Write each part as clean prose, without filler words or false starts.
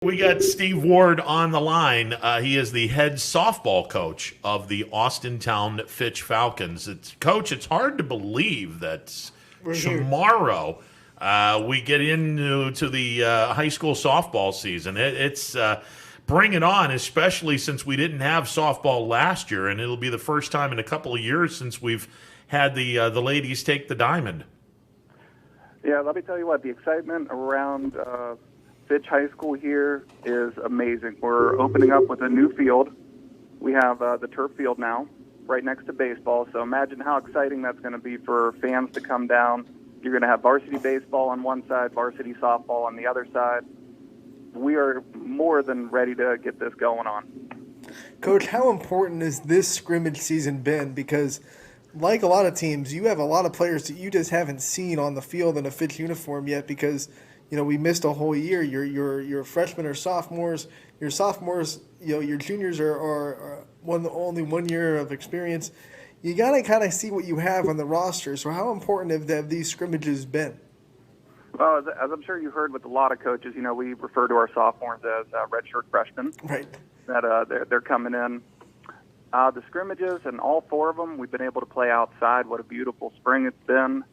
We got Steve Ward on the line. He is the head softball coach of the Austintown Fitch Falcons. Coach, it's hard to believe that We're here. tomorrow we get into the high school softball season. It's bring it on, especially since we didn't have softball last year, and it'll be the first time in a couple of years since we've had the ladies take the diamond. Yeah, let me tell you what, the excitement around Fitch High School here is amazing. We're opening up with a new field. We have the turf field now, right next to baseball. So imagine how exciting that's going to be for fans to come down. You're going to have varsity baseball on one side, varsity softball on the other side. We are more than ready to get this going on. Coach, how important has this scrimmage season been? Because like a lot of teams, you have a lot of players that you just haven't seen on the field in a Fitch uniform yet because, you know, we missed a whole year. Your freshmen or sophomores. Your sophomores, you know, your juniors are only 1 year of experience. You got to kind of see what you have on the roster. So how important have these scrimmages been? Well, as I'm sure you heard with a lot of coaches, you know, we refer to our sophomores as redshirt freshmen. Right. That they're coming in. The scrimmages, and all four of them, we've been able to play outside. What a beautiful spring it's been.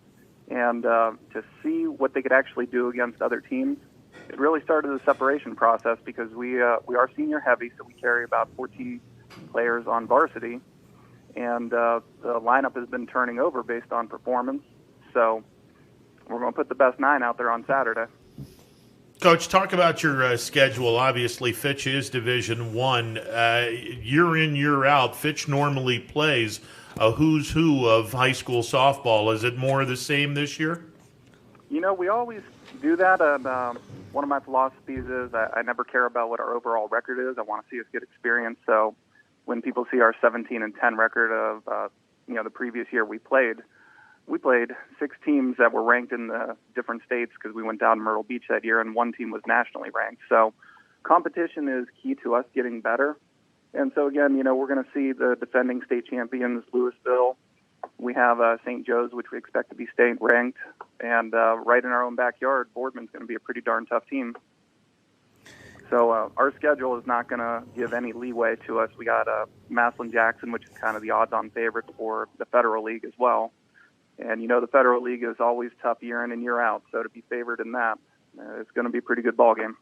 And to see what they could actually do against other teams, it really started the separation process because we are senior heavy, so we carry about 14 players on varsity. And the lineup has been turning over based on performance. So we're going to put the best 9 out there on Saturday. Coach, talk about your schedule. Obviously, Fitch is Division I. Year in, year out, Fitch normally plays a who's who of high school softball. Is it more the same this year? You know, we always do that. And one of my philosophies is I never care about what our overall record is. I want to see us get experience. So when people see our 17-10 record of the previous year we played 6 teams that were ranked in the different states because we went down to Myrtle Beach that year, and 1 team was nationally ranked. So competition is key to us getting better. And so, again, you know, we're going to see the defending state champions, Louisville. We have St. Joe's, which we expect to be state ranked. And right in our own backyard, Boardman's going to be a pretty darn tough team. So our schedule is not going to give any leeway to us. We got Massillon-Jackson, which is kind of the odds-on favorite for the Federal League as well. And, you know, the Federal League is always tough year in and year out. So to be favored in that, it's going to be a pretty good ball game.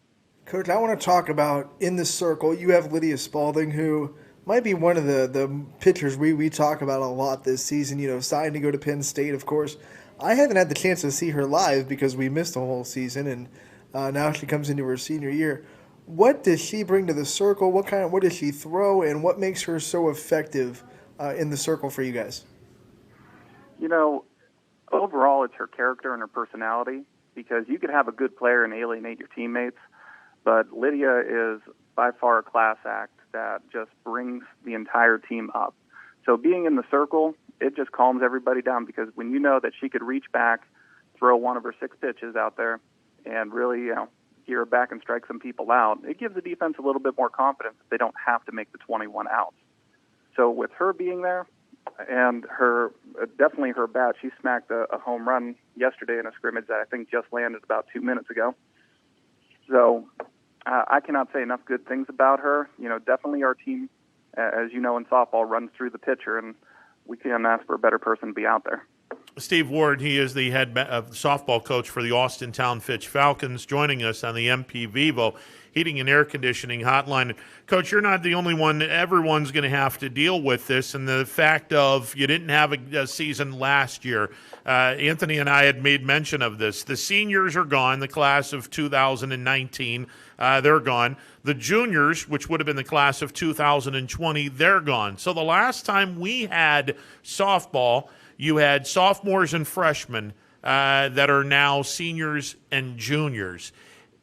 Coach, I want to talk about in the circle, you have Lydia Spaulding, who might be one of the pitchers we talk about a lot this season, you know, signed to go to Penn State, of course. I haven't had the chance to see her live because we missed the whole season, and now she comes into her senior year. What does she bring to the circle? What does she throw, and what makes her so effective in the circle for you guys? You know, overall, it's her character and her personality, because you could have a good player and alienate your teammates, but Lydia is by far a class act that just brings the entire team up. So being in the circle, it just calms everybody down, because when you know that she could reach back, throw one of her 6 pitches out there, and really, you know, gear her back and strike some people out, it gives the defense a little bit more confidence that they don't have to make the 21 outs. So with her being there, and her definitely her bat, she smacked a home run yesterday in a scrimmage that I think just landed about 2 minutes ago. So I cannot say enough good things about her. You know, definitely our team, as you know, in softball, runs through the pitcher, and we can't ask for a better person to be out there. Steve Ward, he is the head softball coach for the Austintown Fitch Falcons, joining us on the MP Vivo Heating and Air Conditioning Hotline. Coach, you're not the only one. Everyone's going to have to deal with this, and the fact of you didn't have a season last year. Anthony and I had made mention of this. The seniors are gone, the class of 2019. They're gone. The juniors, which would have been the class of 2020, they're gone. So the last time we had softball, you had sophomores and freshmen that are now seniors and juniors.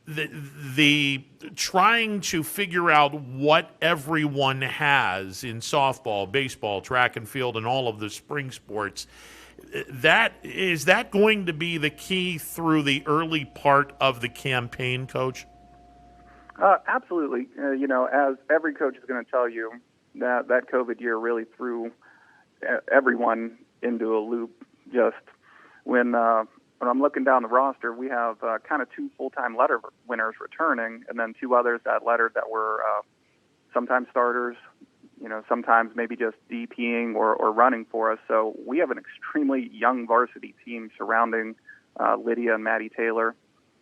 The trying to figure out what everyone has in softball, baseball, track and field, and all of the spring sports, is that going to be the key through the early part of the campaign, Coach? Absolutely. You know, as every coach is going to tell you, that COVID year really threw everyone into a loop. Just when when I'm looking down the roster, we have kind of 2 full-time letter winners returning, and then 2 others that lettered that were sometimes starters, sometimes maybe just DPing or running for us. So we have an extremely young varsity team surrounding Lydia and Maddie Taylor.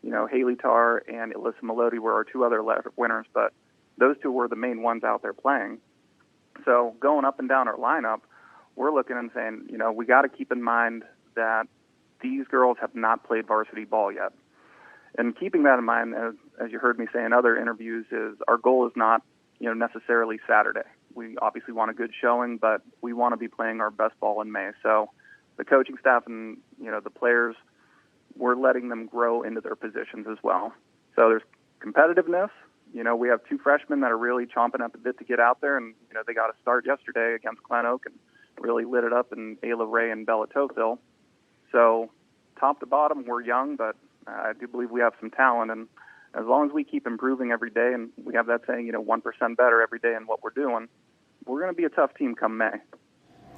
Haley Tarr and Alyssa Melody were our 2 other letter winners, but those 2 were the main ones out there playing. So going up and down our lineup, we're looking and saying, we got to keep in mind that these girls have not played varsity ball yet. And keeping that in mind, as you heard me say in other interviews, is our goal is not, necessarily Saturday. We obviously want a good showing, but we want to be playing our best ball in May. So the coaching staff and, the players, we're letting them grow into their positions as well. So there's competitiveness. We have 2 freshmen that are really chomping at the bit to get out there, and, they got a start yesterday against Glen Oak and really lit it up in LaBrae and Bella Tofil. So top to bottom, we're young, but I do believe we have some talent. And as long as we keep improving every day, and we have that saying, 1% better every day in what we're doing, we're going to be a tough team come May.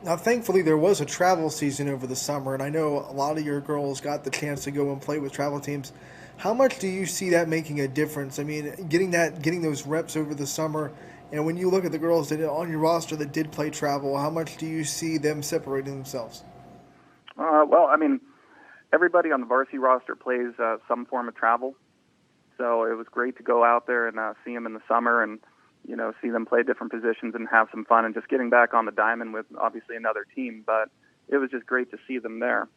Now, thankfully, there was a travel season over the summer, and I know a lot of your girls got the chance to go and play with travel teams. How much do you see that making a difference? I mean, getting those reps over the summer, and when you look at the girls that on your roster that did play travel, how much do you see them separating themselves? Well, I mean, everybody on the varsity roster plays some form of travel. So it was great to go out there and see them in the summer and, see them play different positions and have some fun and just getting back on the diamond with obviously another team. But it was just great to see them there.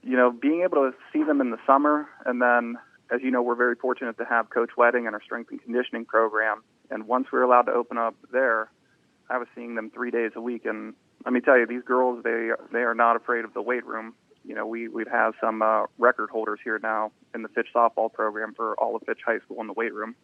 Being able to see them in the summer, and then, as you know, we're very fortunate to have Coach Wedding and our strength and conditioning program. And once we were allowed to open up there, I was seeing them 3 days a week. And let me tell you, these girls, they are not afraid of the weight room. We'd have some record holders here now in the Fitch softball program for all of Fitch High School in the weight room.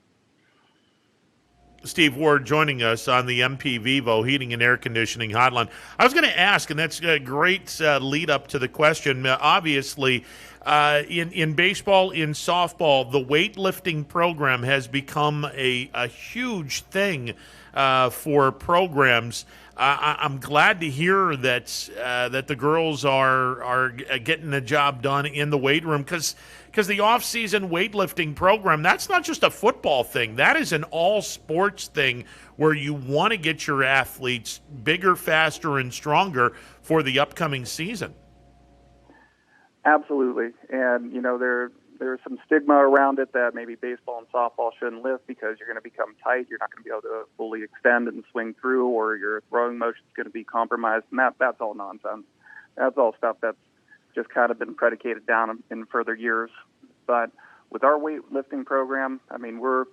Steve Ward joining us on the MP Vivo Heating and Air Conditioning Hotline. I was going to ask, and that's a great lead up to the question. Obviously, in baseball, in softball, the weightlifting program has become a huge thing for programs. I'm glad to hear that that the girls are getting the job done in the weight room, because the off-season weightlifting program, that's not just a football thing. That is an all-sports thing where you want to get your athletes bigger, faster, and stronger for the upcoming season. Absolutely. And, there's some stigma around it that maybe baseball and softball shouldn't lift because you're going to become tight. You're not going to be able to fully extend and swing through, or your throwing motion is going to be compromised. And that's all nonsense. That's all stuff that's just kind of been predicated down in further years. But with our weightlifting program, I mean, we're,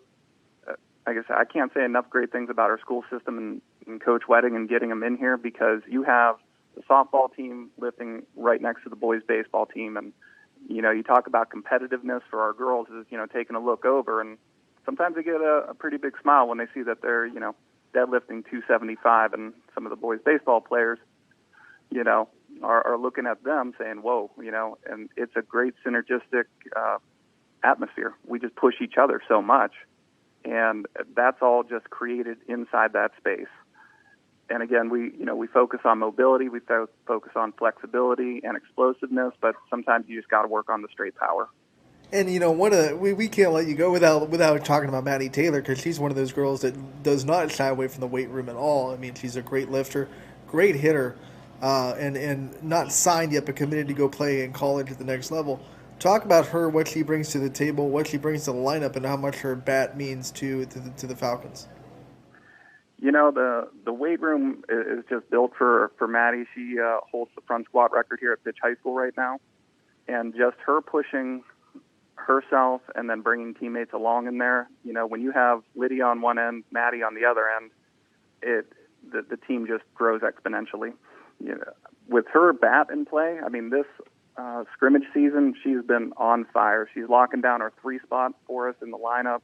I guess I can't say enough great things about our school system and Coach Wedding and getting them in here, because you have the softball team lifting right next to the boys baseball team. And, you talk about competitiveness for our girls is, taking a look over, and sometimes they get a pretty big smile when they see that they're, deadlifting 275, and some of the boys baseball players, are looking at them saying, whoa, and it's a great synergistic atmosphere. We just push each other so much, and that's all just created inside that space. And again, we focus on mobility, we focus on flexibility and explosiveness, but sometimes you just got to work on the straight power. And we can't let you go without talking about Maddie Taylor, because she's one of those girls that does not shy away from the weight room at all. I mean, she's a great lifter, great hitter, and not signed yet, but committed to go play in college at the next level. Talk about her, what she brings to the table, what she brings to the lineup, and how much her bat means to the Falcons. The weight room is just built for Maddie. She holds the front squat record here at Fitch High School right now. And just her pushing herself and then bringing teammates along in there, when you have Lydia on one end, Maddie on the other end, the team just grows exponentially. With her bat in play, I mean, this scrimmage season, she's been on fire. She's locking down our 3 spot for us in the lineup.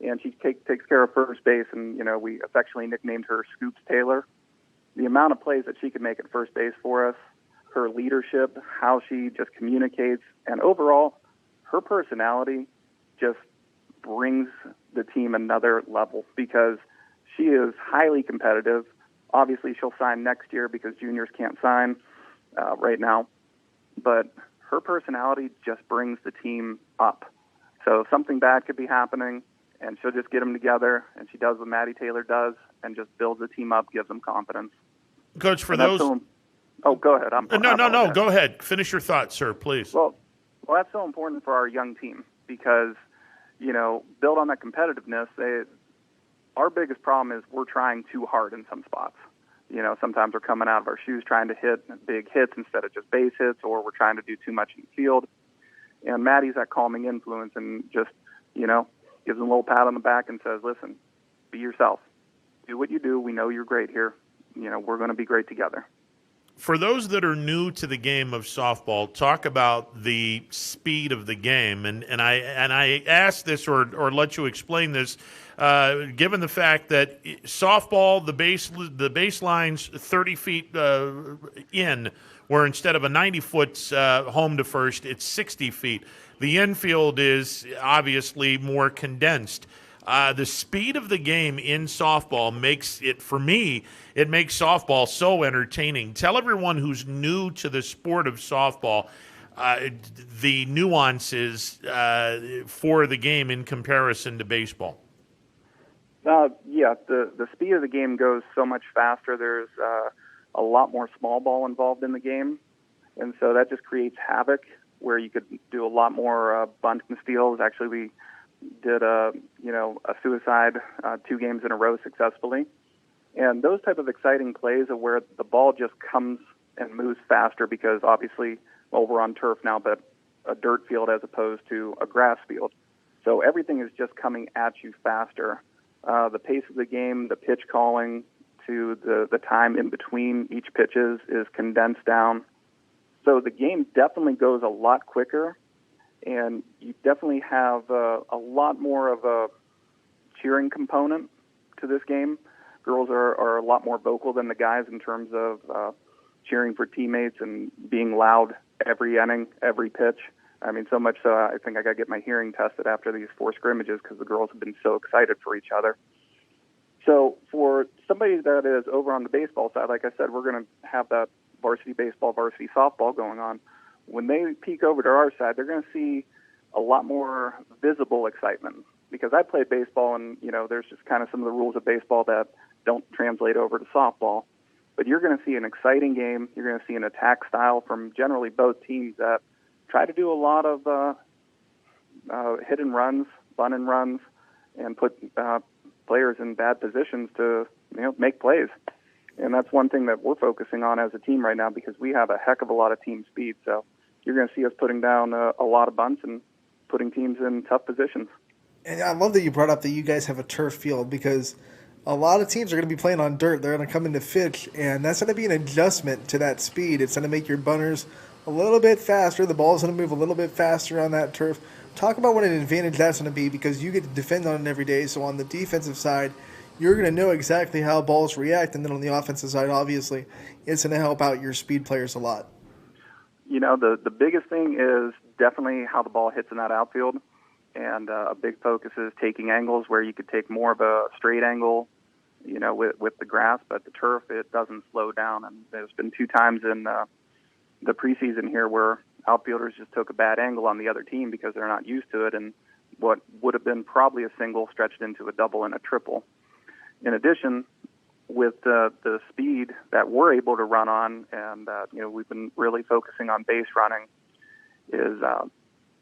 And she takes care of first base, and, we affectionately nicknamed her Scoops Taylor. The amount of plays that she can make at first base for us, her leadership, how she just communicates, and overall, her personality just brings the team another level, because she is highly competitive. Obviously, she'll sign next year because juniors can't sign right now. But her personality just brings the team up. So something bad could be happening, and she'll just get them together, and she does what Maddie Taylor does, and just builds the team up, gives them confidence. Coach, for those... Oh, go ahead. No. Go ahead. Finish your thoughts, sir, please. Well, that's so important for our young team because, build on that competitiveness. Our biggest problem is we're trying too hard in some spots. Sometimes we're coming out of our shoes trying to hit big hits instead of just base hits, or we're trying to do too much in the field. And Maddie's that calming influence and just, gives them a little pat on the back and says, listen, be yourself. Do what you do. We know you're great here. We're going to be great together. For those that are new to the game of softball, talk about the speed of the game. And I ask this or let you explain this, given the fact that softball, the baseline's 30 feet in, where instead of a 90-foot home to first, it's 60 feet. The infield is obviously more condensed. The speed of the game in softball makes it, for me, it makes softball so entertaining. Tell everyone who's new to the sport of softball the nuances for the game in comparison to baseball. The speed of the game goes so much faster. There's a lot more small ball involved in the game, and so that just creates havoc where you could do a lot more bunt and steals. Actually, we did a suicide 2 games in a row successfully. And those type of exciting plays are where the ball just comes and moves faster because obviously, we're on turf now, but a dirt field as opposed to a grass field. So everything is just coming at you faster. The pace of the game, the pitch calling to the time in between each pitches is condensed down. So the game definitely goes a lot quicker. And you definitely have a lot more of a cheering component to this game. Girls are a lot more vocal than the guys in terms of cheering for teammates and being loud every inning, every pitch. I mean, so much so I think I got to get my hearing tested after these 4 scrimmages because the girls have been so excited for each other. So for somebody that is over on the baseball side, like I said, we're going to have that varsity baseball, varsity softball going on. When they peek over to our side, they're going to see a lot more visible excitement because I played baseball and, there's just kind of some of the rules of baseball that don't translate over to softball. But you're going to see an exciting game. You're going to see an attack style from generally both teams that try to do a lot of hit and runs, bunt and runs, and put players in bad positions to, make plays. And that's one thing that we're focusing on as a team right now because we have a heck of a lot of team speed. So you're going to see us putting down a lot of bunts and putting teams in tough positions. And I love that you brought up that you guys have a turf field because a lot of teams are going to be playing on dirt. They're going to come into Fitch, and that's going to be an adjustment to that speed. It's going to make your bunters a little bit faster. The ball's going to move a little bit faster on that turf. Talk about what an advantage that's going to be because you get to defend on it every day. So on the defensive side, you're going to know exactly how balls react. And then on the offensive side, obviously, it's going to help out your speed players a lot. The biggest thing is definitely how the ball hits in that outfield. And a big focus is taking angles where you could take more of a straight angle, with the grass. But the turf, it doesn't slow down. And there's been 2 times in the preseason here where outfielders just took a bad angle on the other team because they're not used to it. And what would have been probably a single stretched into a double and a triple. In addition, with the speed that we're able to run on, and we've been really focusing on base running, is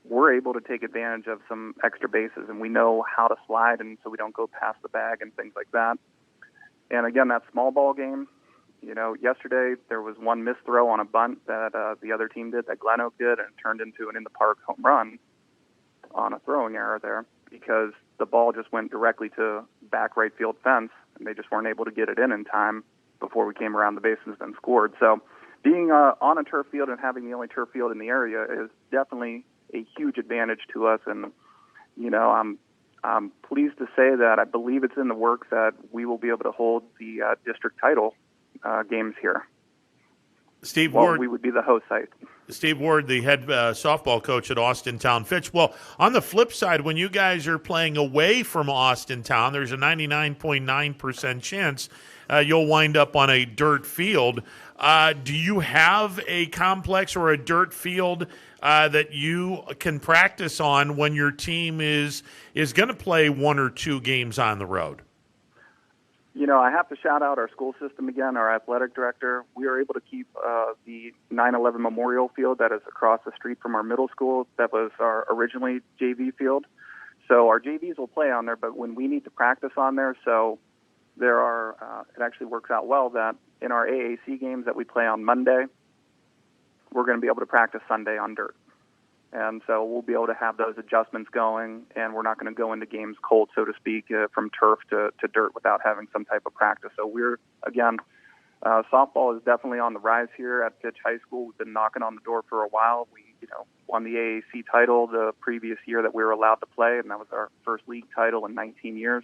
we're able to take advantage of some extra bases, and we know how to slide, and so we don't go past the bag and things like that. And again, that small ball game, yesterday there was one missed throw on a bunt that the other team did, that Glen Oak did, and it turned into an in-the-park home run on a throwing error there because the ball just went directly to back right field fence, and they just weren't able to get it in time before we came around the bases and scored. So being on a turf field and having the only turf field in the area is definitely a huge advantage to us. And, I'm pleased to say that I believe it's in the works that we will be able to hold the district title games here. Steve Well, Ward. we would be the host site. Steve Ward, the head softball coach at Austintown Fitch. Well, on the flip side, when you guys are playing away from Austintown, there's a 99.9% chance you'll wind up on a dirt field. Do you have a complex or a dirt field that you can practice on when your team is going to play one or two games on the road? I have to shout out our school system again, our athletic director. We are able to keep the 9/11 Memorial Field that is across the street from our middle school. That was our originally JV field. So our JVs will play on there, but when we need to practice on there, it actually works out well that in our AAC games that we play on Monday, we're going to be able to practice Sunday on dirt. And so we'll be able to have those adjustments going, and we're not going to go into games cold, so to speak, from turf to dirt without having some type of practice. So softball is definitely on the rise here at Fitch High School. We've been knocking on the door for a while. We, won the AAC title the previous year that we were allowed to play, and that was our first league title in 19 years.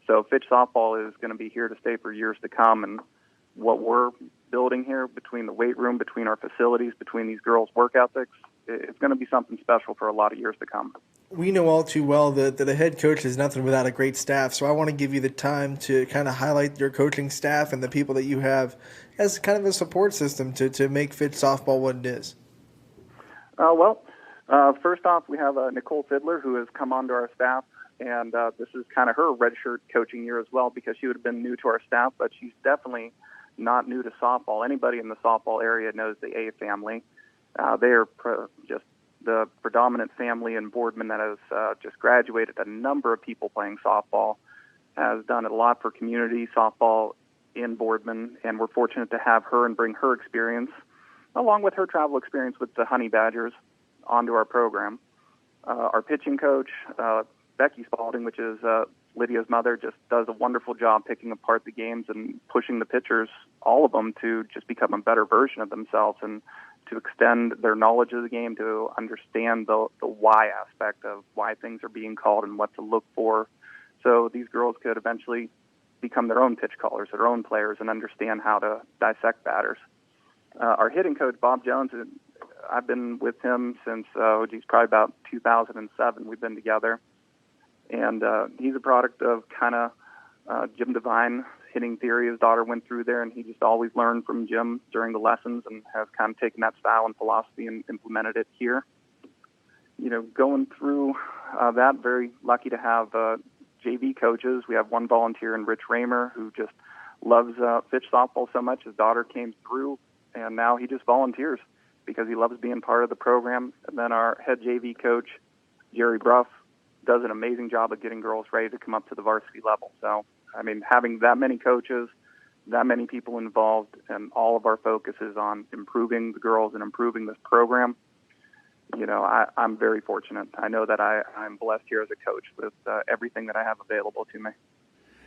So Fitch softball is going to be here to stay for years to come, and what we're building here between the weight room, between our facilities, between these girls' work ethics, it's going to be something special for a lot of years to come. We know all too well that a head coach is nothing without a great staff, so I want to give you the time to kind of highlight your coaching staff and the people that you have as kind of a support system to make Fitch softball what it is. First off, we have Nicole Fiddler, who has come onto our staff, and this is kind of her redshirt coaching year as well, because she would have been new to our staff, but she's definitely not new to softball. Anybody in the softball area knows the A family. They are just the predominant family in Boardman that has just graduated a number of people playing softball, has done a lot for community softball in Boardman, and we're fortunate to have her and bring her experience, along with her travel experience with the Honey Badgers, onto our program. Our pitching coach, Becky Spaulding, which is Lydia's mother, just does a wonderful job picking apart the games and pushing the pitchers, all of them, to just become a better version of themselves and to extend their knowledge of the game, to understand the why aspect of why things are being called and what to look for, so these girls could eventually become their own pitch callers, their own players, and understand how to dissect batters. Our hitting coach, Bob Jones, I've been with him since probably about 2007. We've been together. And he's a product of kind of Jim Devine hitting theory. His daughter went through there, and he just always learned from Jim during the lessons and has kind of taken that style and philosophy and implemented it here. Going through that, very lucky to have JV coaches. We have one volunteer in Rich Raymer, who just loves Fitch softball so much. His daughter came through, and now he just volunteers because he loves being part of the program. And then our head JV coach, Jerry Bruff, does an amazing job of getting girls ready to come up to the varsity level. So, having that many coaches, that many people involved, and all of our focus is on improving the girls and improving this program, I'm very fortunate. I know that I'm blessed here as a coach with everything that I have available to me.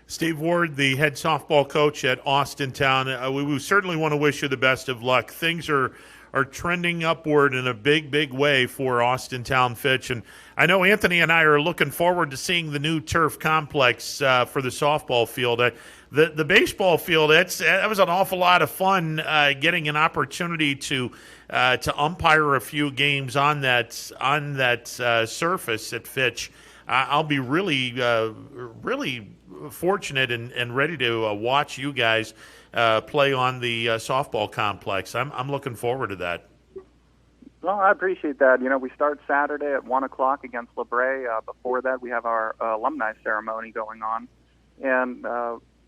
Steve Ward, the head softball coach at Austintown, we certainly want to wish you the best of luck. Things are trending upward in a big, big way for Austintown Fitch. And I know Anthony and I are looking forward to seeing the new turf complex for the softball field. The baseball field, that was an awful lot of fun getting an opportunity to umpire a few games on that surface at Fitch. I'll be really fortunate and ready to watch you guys play on the softball complex. I'm looking forward to that. Well, I appreciate that. We start Saturday at 1 o'clock against LaBrae. Before that, we have our Alumni Ceremony going on. And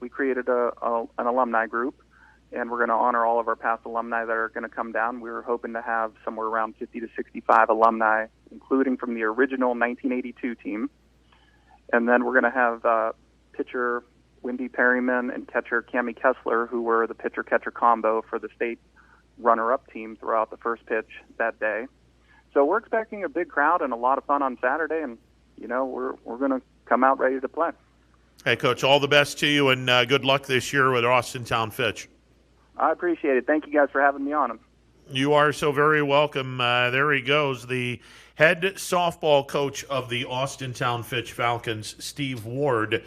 we created an alumni group, and we're going to honor all of our past alumni that are going to come down. We were hoping to have somewhere around 50 to 65 alumni, including from the original 1982 team. And then we're going to have pitcher Wendy Perryman and catcher Cammie Kessler, who were the pitcher-catcher combo for the state runner-up team throughout the first pitch that day. So we're expecting a big crowd and a lot of fun on Saturday, and, we're going to come out ready to play. Hey, Coach, all the best to you, and good luck this year with Austintown Fitch. I appreciate it. Thank you guys for having me on. You are so very welcome. There he goes, the head softball coach of the Austintown Fitch Falcons, Steve Ward.